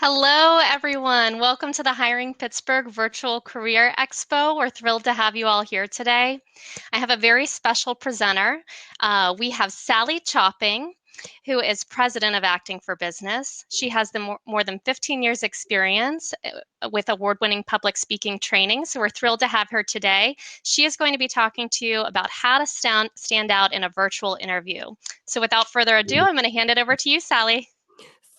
Hello, everyone. Welcome to the Hiring Pittsburgh Virtual Career Expo. We're thrilled to have you all here today. I have a very special presenter. We have Sally Chopping, who is president of Acting for Business. She has more than 15 years experience with award-winning public speaking training, so we're thrilled to have her today. She is going to be talking to you about how to stand out in a virtual interview. So without further ado, I'm going to hand it over to you, Sally.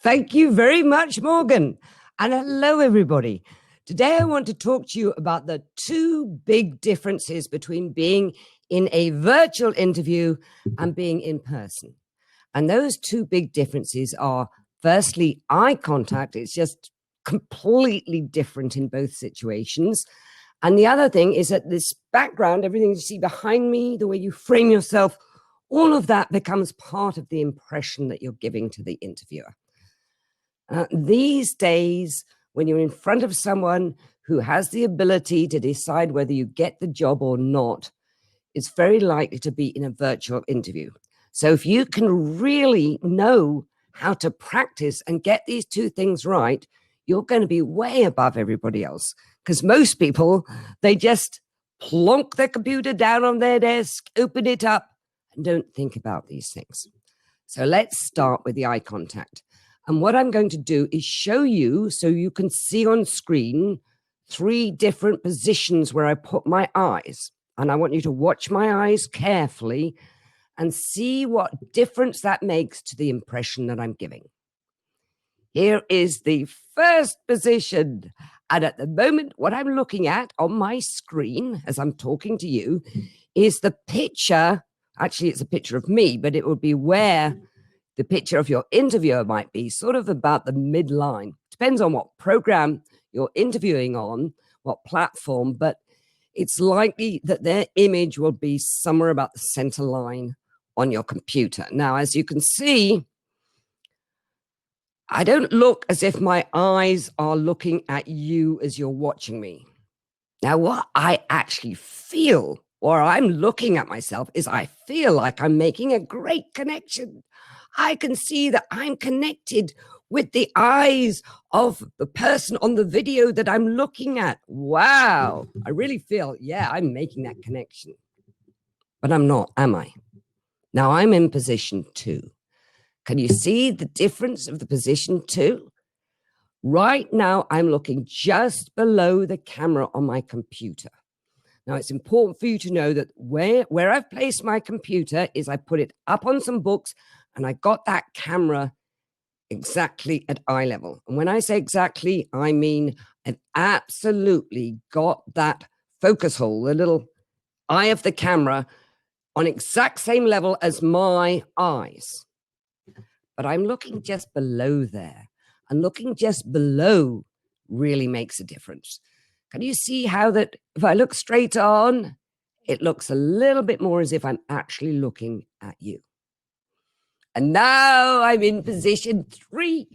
Thank you very much, Morgan. And hello, everybody. Today, I want to talk to you about the two big differences between being in a virtual interview and being in person. And those two big differences are, firstly, eye contact. It's just completely different in both situations. And the other thing is that this background, everything you see behind me, the way you frame yourself, all of that becomes part of the impression that you're giving to the interviewer. These days, when you're in front of someone who has the ability to decide whether you get the job or not, it's very likely to be in a virtual interview. So if you can really know how to practice and get these two things right, you're going to be way above everybody else. Because most people, they just plonk their computer down on their desk, open it up, and don't think about these things. So let's start with the eye contact. And what I'm going to do is show you, so you can see on screen, 3 different positions where I put my eyes. And I want you to watch my eyes carefully and see what difference that makes to the impression that I'm giving. Here is the first position. And at the moment, what I'm looking at on my screen as I'm talking to you is the picture. Actually, it's a picture of me, but it would be where the picture of your interviewer might be, sort of about the midline. Depends on what program you're interviewing on, what platform, but it's likely that their image will be somewhere about the center line on your computer. Now, as you can see, I don't look as if my eyes are looking at you as you're watching me. Now, what I actually feel, or I'm looking at myself, is I feel like I'm making a great connection. I can see that I'm connected with the eyes of the person on the video that I'm looking at. Wow. I really feel, yeah, I'm making that connection. But I'm not, am I? Now I'm in position 2. Can you see the difference of the position 2? Right now, I'm looking just below the camera on my computer. Now, it's important for you to know that where I've placed my computer is I put it up on some books, and I got that camera exactly at eye level. And when I say exactly, I mean I've absolutely got that focus hole, the little eye of the camera, on exact same level as my eyes. But I'm looking just below there. And looking just below really makes a difference. Can you see how that if I look straight on, it looks a little bit more as if I'm actually looking at you. And now I'm in position 3.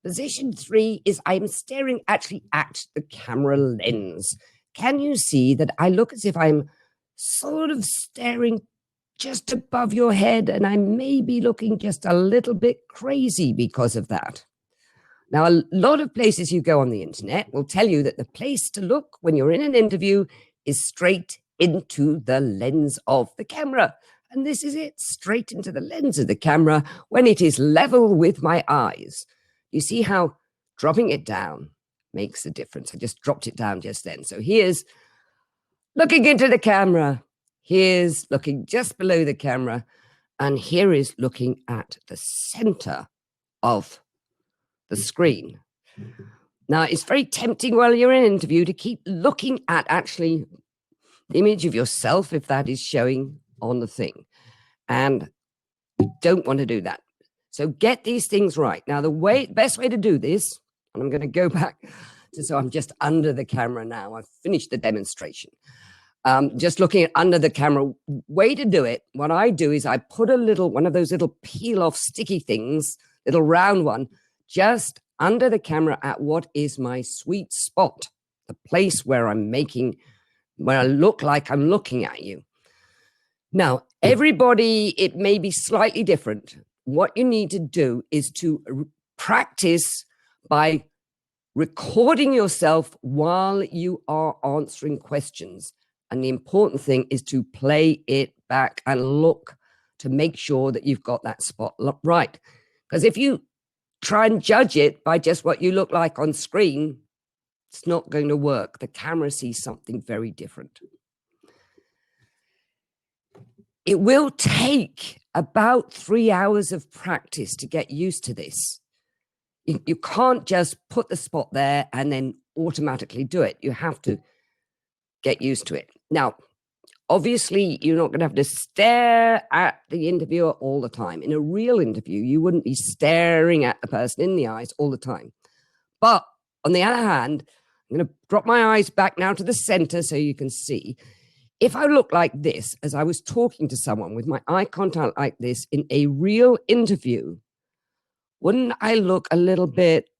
Position 3 is I'm staring actually at the camera lens. Can you see that I look as if I'm sort of staring just above your head, and I may be looking just a little bit crazy because of that? Now, a lot of places you go on the internet will tell you that the place to look when you're in an interview is straight into the lens of the camera. And this is it, straight into the lens of the camera when it is level with my eyes. You see how dropping it down makes a difference. I just dropped it down just then. So here's looking into the camera. Here's looking just below the camera. And here is looking at the center of the screen. Now, it's very tempting while you're in an interview to keep looking at actually the image of yourself, if that is showing on the thing. And you don't want to do that. So get these things right. Now, the best way to do this, and I'm going to go back to, so I'm just under the camera now. I've finished the demonstration. Just looking at under the camera, way to do it. What I do is I put one of those little peel off sticky things, little round one, just under the camera at what is my sweet spot, the place where where I look like I'm looking at you. Now, everybody, it may be slightly different. What you need to do is to practice by recording yourself while you are answering questions. And the important thing is to play it back and look to make sure that you've got that spot right. Because if you try and judge it by just what you look like on screen, it's not going to work. The camera sees something very different. It will take about 3 hours of practice to get used to this. You can't just put the spot there and then automatically do it. You have to get used to it. Now, obviously, you're not going to have to stare at the interviewer all the time. In a real interview, you wouldn't be staring at the person in the eyes all the time. But on the other hand, I'm going to drop my eyes back now to the center so you can see. If I look like this, as I was talking to someone with my eye contact like this in a real interview, wouldn't I look a little bit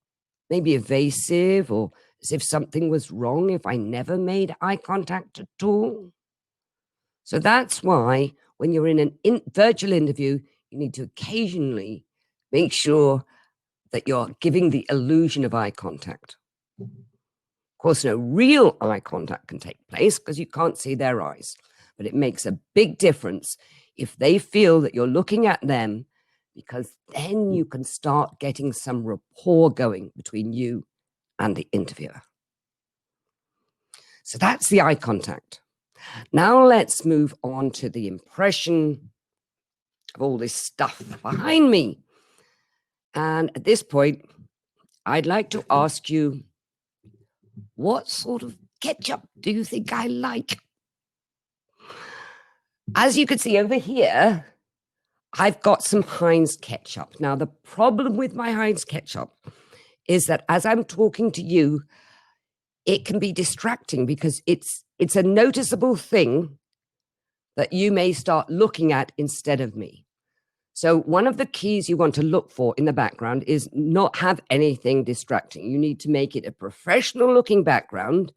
maybe evasive or as if something was wrong if I never made eye contact at all? So that's why when you're in an virtual interview, you need to occasionally make sure that you're giving the illusion of eye contact. Of course, no real eye contact can take place because you can't see their eyes, but it makes a big difference if they feel that you're looking at them, because then you can start getting some rapport going between you and the interviewer. So that's the eye contact. Now let's move on to the impression of all this stuff behind me. And at this point, I'd like to ask you, what sort of ketchup do you think I like? As you can see over here, I've got some Heinz ketchup. Now, the problem with my Heinz ketchup is that as I'm talking to you, it can be distracting because it's a noticeable thing that you may start looking at instead of me. So one of the keys you want to look for in the background is not have anything distracting. You need to make it a professional looking background.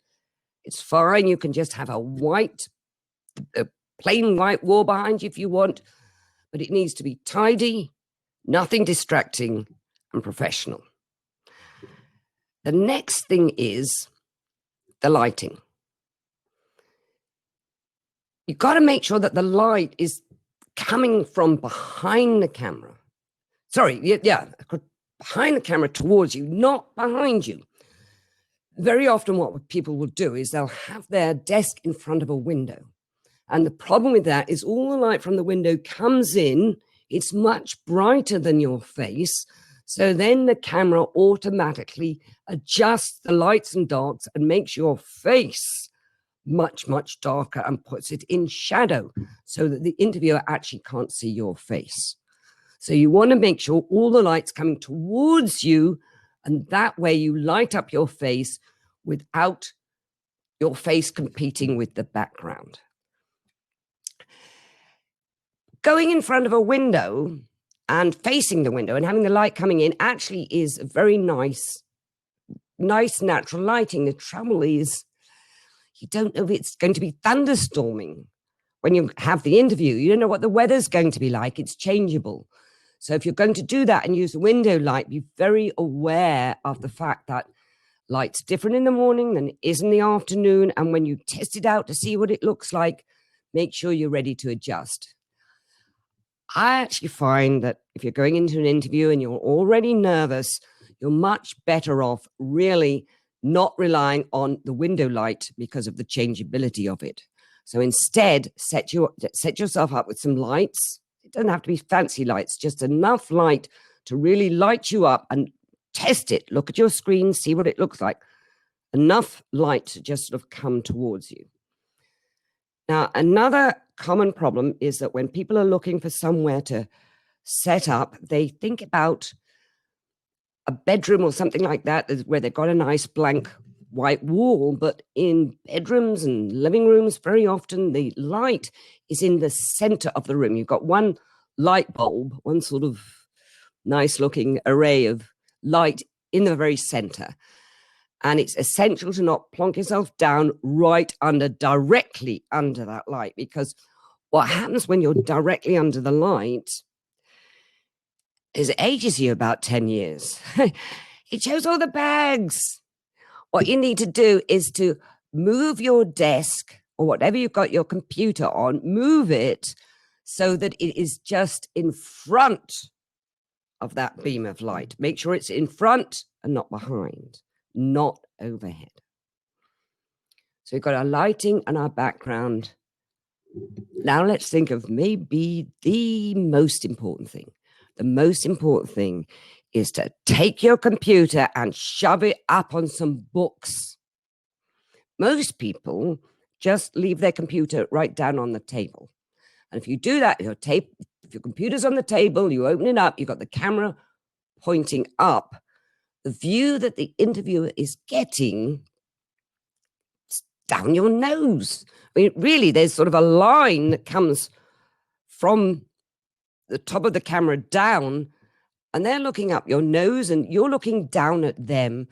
It's fine. You can just have a plain white wall behind you if you want, but it needs to be tidy, nothing distracting, and professional. The next thing is the lighting. You've got to make sure that the light is coming from behind the camera. Sorry, behind the camera towards you, not behind you. Very often what people will do is they'll have their desk in front of a window. And the problem with that is all the light from the window comes in, it's much brighter than your face. So then the camera automatically adjusts the lights and darks and makes your face much, much darker and puts it in shadow so that the interviewer actually can't see your face. So you want to make sure all the light's coming towards you, and that way you light up your face without your face competing with the background. Going in front of a window and facing the window and having the light coming in actually is a very nice natural lighting. The trouble is you don't know if it's going to be thunderstorming when you have the interview. You don't know what the weather's going to be like. It's changeable. So if you're going to do that and use the window light, be very aware of the fact that light's different in the morning than it is in the afternoon. And when you test it out to see what it looks like, make sure you're ready to adjust. I actually find that if you're going into an interview and you're already nervous, you're much better off really not relying on the window light because of the changeability of it. So instead, set yourself up with some lights. It doesn't have to be fancy lights, just enough light to really light you up and test it. Look at your screen, see what it looks like. Enough light to just sort of come towards you. Now, another common problem is that when people are looking for somewhere to set up, they think about a bedroom or something like that where they've got a nice blank white wall. But in bedrooms and living rooms, very often the light is in the center of the room. You've got one light bulb, one sort of nice looking array of light in the very center. And it's essential to not plonk yourself down directly under that light, because what happens when you're directly under the light is it ages you about 10 years. It shows all the bags. What you need to do is to move your desk or whatever you've got your computer on, move it so that it is just in front of that beam of light. Make sure it's in front and not behind, not overhead. So we've got our lighting and our background. Now let's think of maybe the most important thing. The most important thing is to take your computer and shove it up on some books. Most people just leave their computer right down on the table. And if you do that, if your computer's on the table, you open it up, you've got the camera pointing up, the view that the interviewer is getting down your nose. I mean, really, there's sort of a line that comes from the top of the camera down, and they're looking up your nose and you're looking down at them,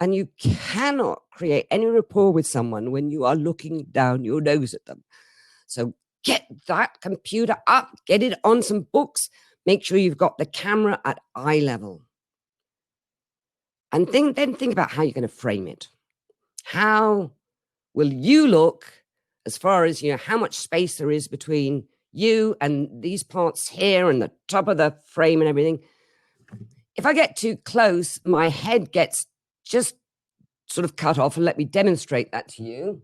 and you cannot create any rapport with someone when you are looking down your nose at them. So get that computer up, get it on some books, make sure you've got the camera at eye level. And then think about how you're going to frame it. How will you look as far as, how much space there is between you and these parts here and the top of the frame and everything. If I get too close, my head gets just sort of cut off, and let me demonstrate that to you.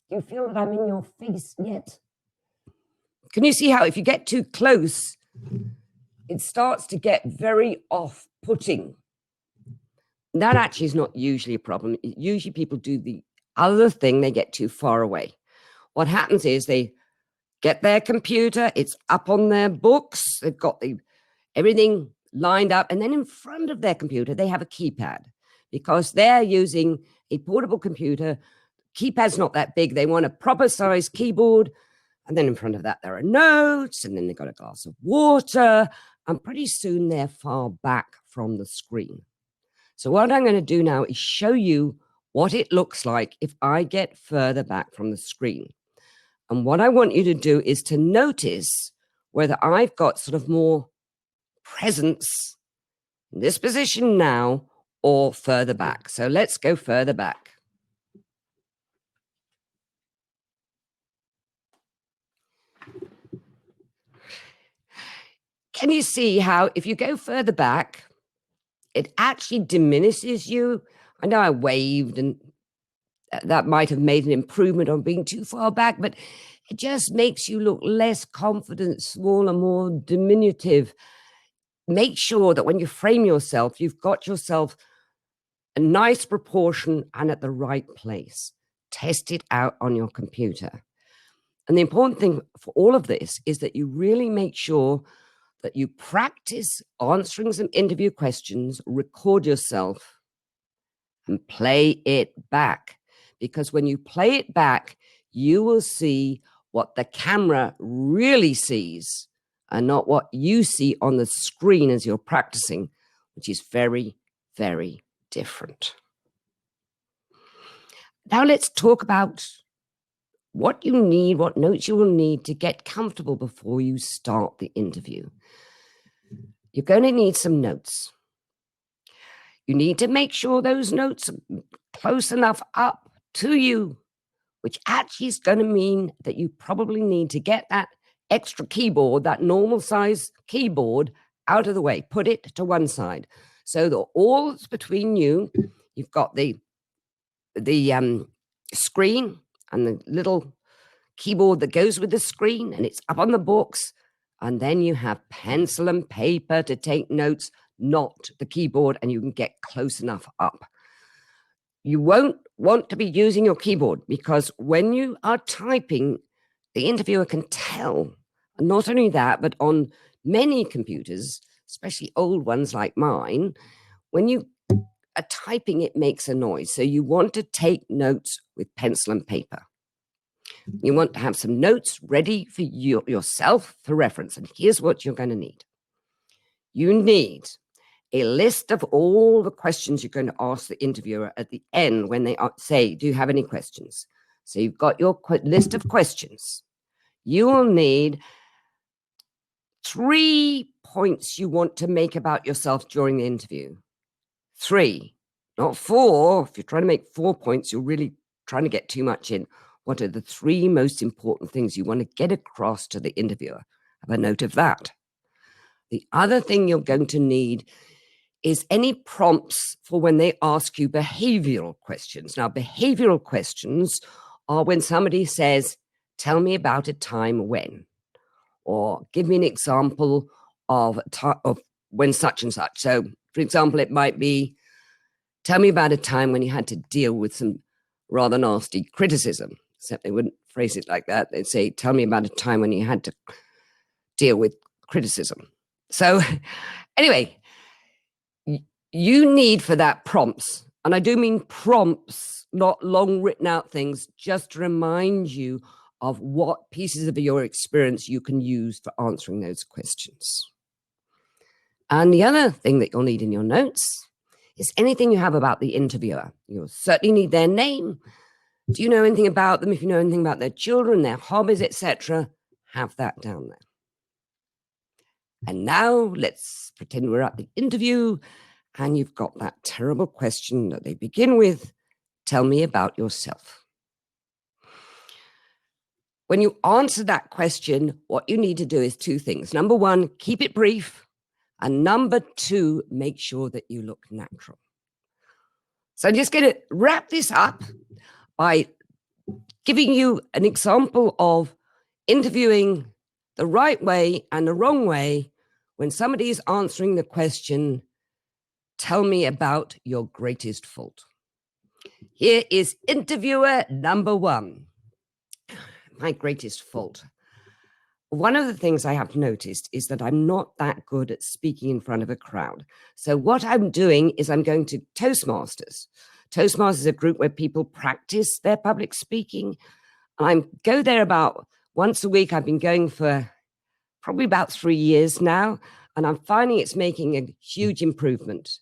Do you feel that I'm in your face yet? Can you see how if you get too close, it starts to get very off-putting? That actually is not usually a problem. Usually people do the other thing, they get too far away. What happens is they get their computer, it's up on their books, they've got everything lined up, and then in front of their computer, they have a keypad because they're using a portable computer. Keypad's not that big. They want a proper size keyboard. And then in front of that, there are notes, and then they've got a glass of water, and pretty soon they're far back from the screen. So what I'm going to do now is show you what it looks like if I get further back from the screen. And what I want you to do is to notice whether I've got sort of more presence in this position now or further back. So let's go further back. Can you see how if you go further back, it actually diminishes you? I know I waved, and that might have made an improvement on being too far back, but it just makes you look less confident, smaller, more diminutive. Make sure that when you frame yourself, you've got yourself a nice proportion and at the right place. Test it out on your computer. And the important thing for all of this is that you really make sure that you practice answering some interview questions, record yourself, and play it back. Because when you play it back, you will see what the camera really sees and not what you see on the screen as you're practicing, which is very, very different. Now let's talk about what you need, what notes you will need to get comfortable before you start the interview. You're going to need some notes. You need to make sure those notes are close enough up to you, which actually is going to mean that you probably need to get that extra keyboard, that normal size keyboard, out of the way. Put it to one side so that all that's between you, you've got the screen and the little keyboard that goes with the screen, and it's up on the books. And then you have pencil and paper to take notes, not the keyboard, and you can get close enough up. You won't want to be using your keyboard because when you are typing, the interviewer can tell. And not only that, but on many computers, especially old ones like mine, when you are typing, it makes a noise. So you want to take notes with pencil and paper. You want to have some notes ready for yourself for reference. And here's what you're going to need. You need a list of all the questions you're going to ask the interviewer at the end when they say, do you have any questions? So you've got your list of questions. You will need 3 points you want to make about yourself during the interview. 3, not 4. If you're trying to make 4 points, you're really trying to get too much in. What are the 3 most important things you want to get across to the interviewer? Have a note of that. The other thing you're going to need is any prompts for when they ask you behavioral questions. Now, behavioral questions are when somebody says, tell me about a time when, or give me an example of when such and such. So, for example, it might be, tell me about a time when you had to deal with some rather nasty criticism. Except they wouldn't phrase it like that. They'd say, tell me about a time when you had to deal with criticism. So anyway, you need for that prompts. And I do mean prompts, not long written out things, just to remind you of what pieces of your experience you can use for answering those questions. And the other thing that you'll need in your notes is anything you have about the interviewer. You'll certainly need their name. Do you know anything about them? If you know anything about their children, their hobbies, etc., have that down there. And now let's pretend we're at the interview and you've got that terrible question that they begin with, tell me about yourself. When you answer that question, what you need to do is 2 things. Number 1, keep it brief. And number 2, make sure that you look natural. So I'm just going to wrap this up by giving you an example of interviewing the right way and the wrong way when somebody is answering the question, tell me about your greatest fault. Here is interviewer number 1. My greatest fault. One of the things I have noticed is that I'm not that good at speaking in front of a crowd. So what I'm doing is I'm going to Toastmasters. Toastmasters is a group where people practice their public speaking. I go there about once a week. I've been going for probably about 3 years now, and I'm finding it's making a huge improvement.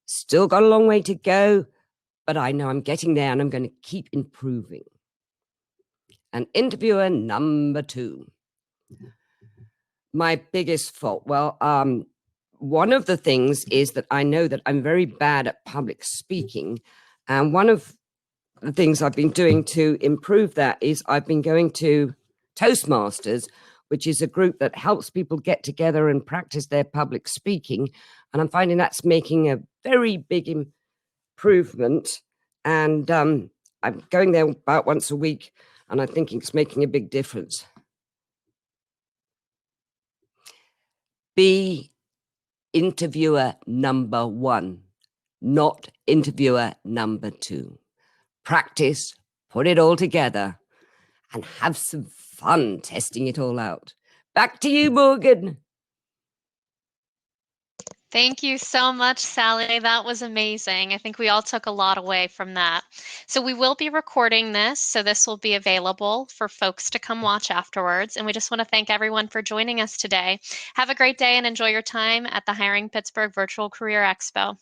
Still got a long way to go, but I know I'm getting there and I'm going to keep improving. And interviewer number 2. My biggest fault. Well, one of the things is that I know that I'm very bad at public speaking. And one of the things I've been doing to improve that is I've been going to Toastmasters, which is a group that helps people get together and practice their public speaking. And I'm finding that's making a very big improvement. And I'm going there about once a week, and I think it's making a big difference. Be interviewer number 1, not interviewer number 2. Practice, put it all together, and have some fun testing it all out. Back to you, Morgan. Thank you so much, Sally. That was amazing. I think we all took a lot away from that. So we will be recording this, so this will be available for folks to come watch afterwards. And we just want to thank everyone for joining us today. Have a great day and enjoy your time at the Hiring Pittsburgh Virtual Career Expo.